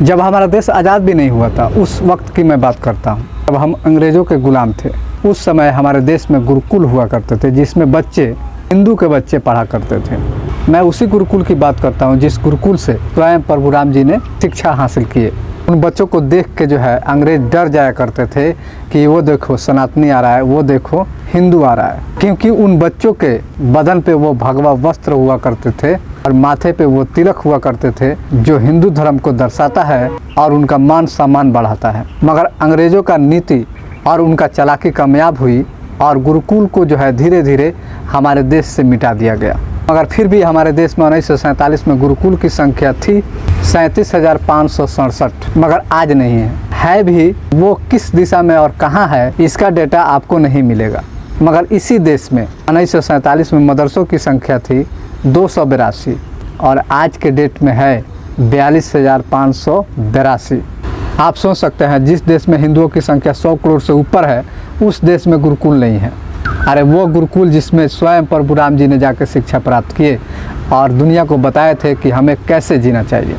जब हमारा देश आज़ाद भी नहीं हुआ था उस वक्त की मैं बात करता हूँ। जब हम अंग्रेज़ों के गुलाम थे उस समय हमारे देश में गुरुकुल हुआ करते थे जिसमें बच्चे हिंदू के बच्चे पढ़ा करते थे। मैं उसी गुरुकुल की बात करता हूँ जिस गुरुकुल से स्वयं प्रभु राम जी ने शिक्षा हासिल किए। उन बच्चों को देख के जो है अंग्रेज डर जाया करते थे कि वो देखो सनातनी आ रहा है, वो देखो हिंदू आ रहा है, क्योंकि उन बच्चों के बदन पे वो भगवा वस्त्र हुआ करते थे और माथे पे वो तिलक हुआ करते थे जो हिंदू धर्म को दर्शाता है और उनका मान सम्मान बढ़ाता है। मगर अंग्रेज़ों का नीति और उनका चालाकी कामयाब हुई और गुरुकुल को जो है धीरे धीरे हमारे देश से मिटा दिया गया। मगर फिर भी हमारे देश में 1947 में गुरुकुल की संख्या थी 37,567, मगर आज नहीं है भी। वो किस दिशा में और कहाँ है इसका डेटा आपको नहीं मिलेगा। मगर इसी देश में 1947 में मदरसों की संख्या थी 282 और आज के डेट में है 42,582। आप सोच सकते हैं जिस देश में हिंदुओं की संख्या 100 करोड़ से ऊपर है उस देश में गुरुकुल नहीं है। अरे वो गुरुकुल जिसमें स्वयं प्रभु राम जी ने जाकर शिक्षा प्राप्त किए और दुनिया को बताए थे कि हमें कैसे जीना चाहिए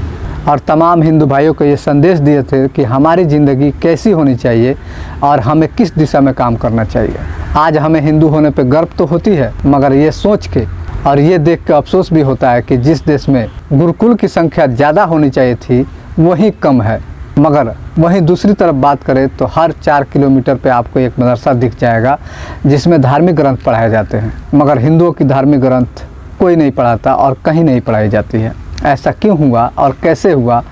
और तमाम हिंदू भाइयों को ये संदेश दिए थे कि हमारी ज़िंदगी कैसी होनी चाहिए और हमें किस दिशा में काम करना चाहिए। आज हमें हिंदू होने पे गर्व तो होती है, मगर ये सोच के और ये देख के अफसोस भी होता है कि जिस देश में गुरुकुल की संख्या ज़्यादा होनी चाहिए थी वहीं कम है। मगर वहीं दूसरी तरफ बात करें तो हर 4 किलोमीटर पे आपको एक मदरसा दिख जाएगा जिसमें धार्मिक ग्रंथ पढ़ाए जाते हैं, मगर हिंदुओं की धार्मिक ग्रंथ कोई नहीं पढ़ाता और कहीं नहीं पढ़ाई जाती है। ऐसा क्यों हुआ और कैसे हुआ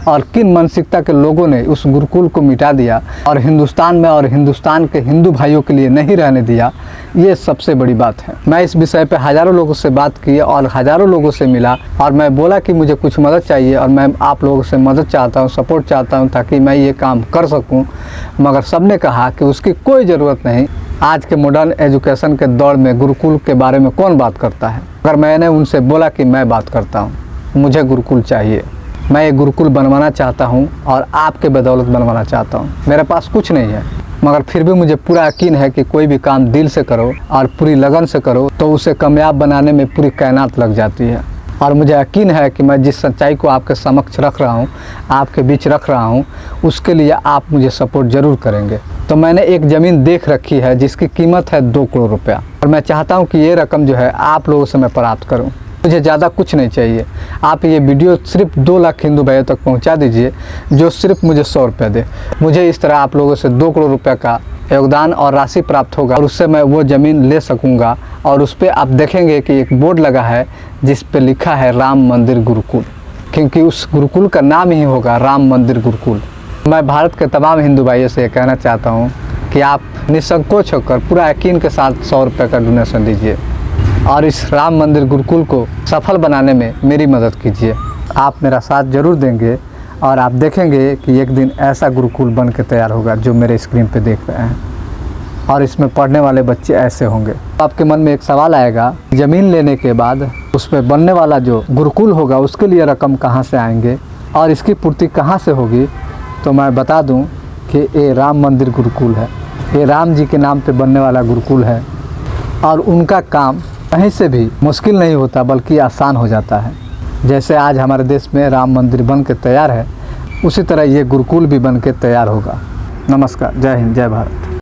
और किन मानसिकता के लोगों ने उस गुरुकुल को मिटा दिया और हिंदुस्तान में और हिंदुस्तान के हिंदू भाइयों के लिए नहीं रहने दिया, ये सबसे बड़ी बात है। मैं इस विषय पे हज़ारों लोगों से बात की और हज़ारों लोगों से मिला और मैं बोला कि मुझे कुछ मदद चाहिए और मैं आप लोगों से मदद चाहता हूँ, सपोर्ट चाहता हूँ ताकि मैं ये काम कर सकूँ। मगर सब ने कहा कि उसकी कोई ज़रूरत नहीं। आज के मॉडर्न एजुकेशन के दौर में गुरुकुल के बारे में कौन बात करता है। अगर मैंने उनसे बोला कि मैं बात करता हूँ, मुझे गुरुकुल चाहिए, मैं ये गुरुकुल बनवाना चाहता हूँ और आपके बदौलत बनवाना चाहता हूँ। मेरे पास कुछ नहीं है, मगर फिर भी मुझे पूरा यकीन है कि कोई भी काम दिल से करो और पूरी लगन से करो तो उसे कामयाब बनाने में पूरी कायनात लग जाती है। और मुझे यकीन है कि मैं जिस सच्चाई को आपके समक्ष रख रहा हूँ, आपके बीच रख रहा हूँ, उसके लिए आप मुझे सपोर्ट ज़रूर करेंगे। तो मैंने एक ज़मीन देख रखी है जिसकी कीमत है 2 करोड़ रुपया और मैं चाहता हूँ कि ये रकम जो है आप लोगों से मैं प्राप्त करूँ। मुझे ज़्यादा कुछ नहीं चाहिए। आप ये वीडियो सिर्फ 2 लाख हिंदू भाइयों तक पहुंचा दीजिए जो सिर्फ मुझे 100 रुपये दे। मुझे इस तरह आप लोगों से 2 करोड़ रुपये का योगदान और राशि प्राप्त होगा और उससे मैं वो ज़मीन ले सकूंगा और उस पर आप देखेंगे कि एक बोर्ड लगा है जिस पे लिखा है राम मंदिर गुरुकुल, क्योंकि उस गुरुकुल का नाम ही होगा राम मंदिर गुरुकुल। मैं भारत के तमाम हिंदू भाइयों से कहना चाहता हूँ कि आप निसंकोच होकर पूरा यकीन के साथ 100 रुपये का डोनेशन दीजिए और इस राम मंदिर गुरुकुल को सफल बनाने में मेरी मदद कीजिए। आप मेरा साथ ज़रूर देंगे और आप देखेंगे कि एक दिन ऐसा गुरुकुल बन के तैयार होगा जो मेरे स्क्रीन पे देख रहे हैं और इसमें पढ़ने वाले बच्चे ऐसे होंगे। आपके मन में एक सवाल आएगा, ज़मीन लेने के बाद उस पर बनने वाला जो गुरुकुल होगा उसके लिए रकम कहाँ से आएंगे और इसकी पूर्ति कहाँ से होगी। तो मैं बता दूँ कि ये राम मंदिर गुरुकुल है, ये राम जी के नाम पर बनने वाला गुरुकुल है और उनका काम कहीं से भी मुश्किल नहीं होता बल्कि आसान हो जाता है। जैसे आज हमारे देश में राम मंदिर बन के तैयार है, उसी तरह ये गुरुकुल भी बन के तैयार होगा। नमस्कार, जय हिंद, जय भारत।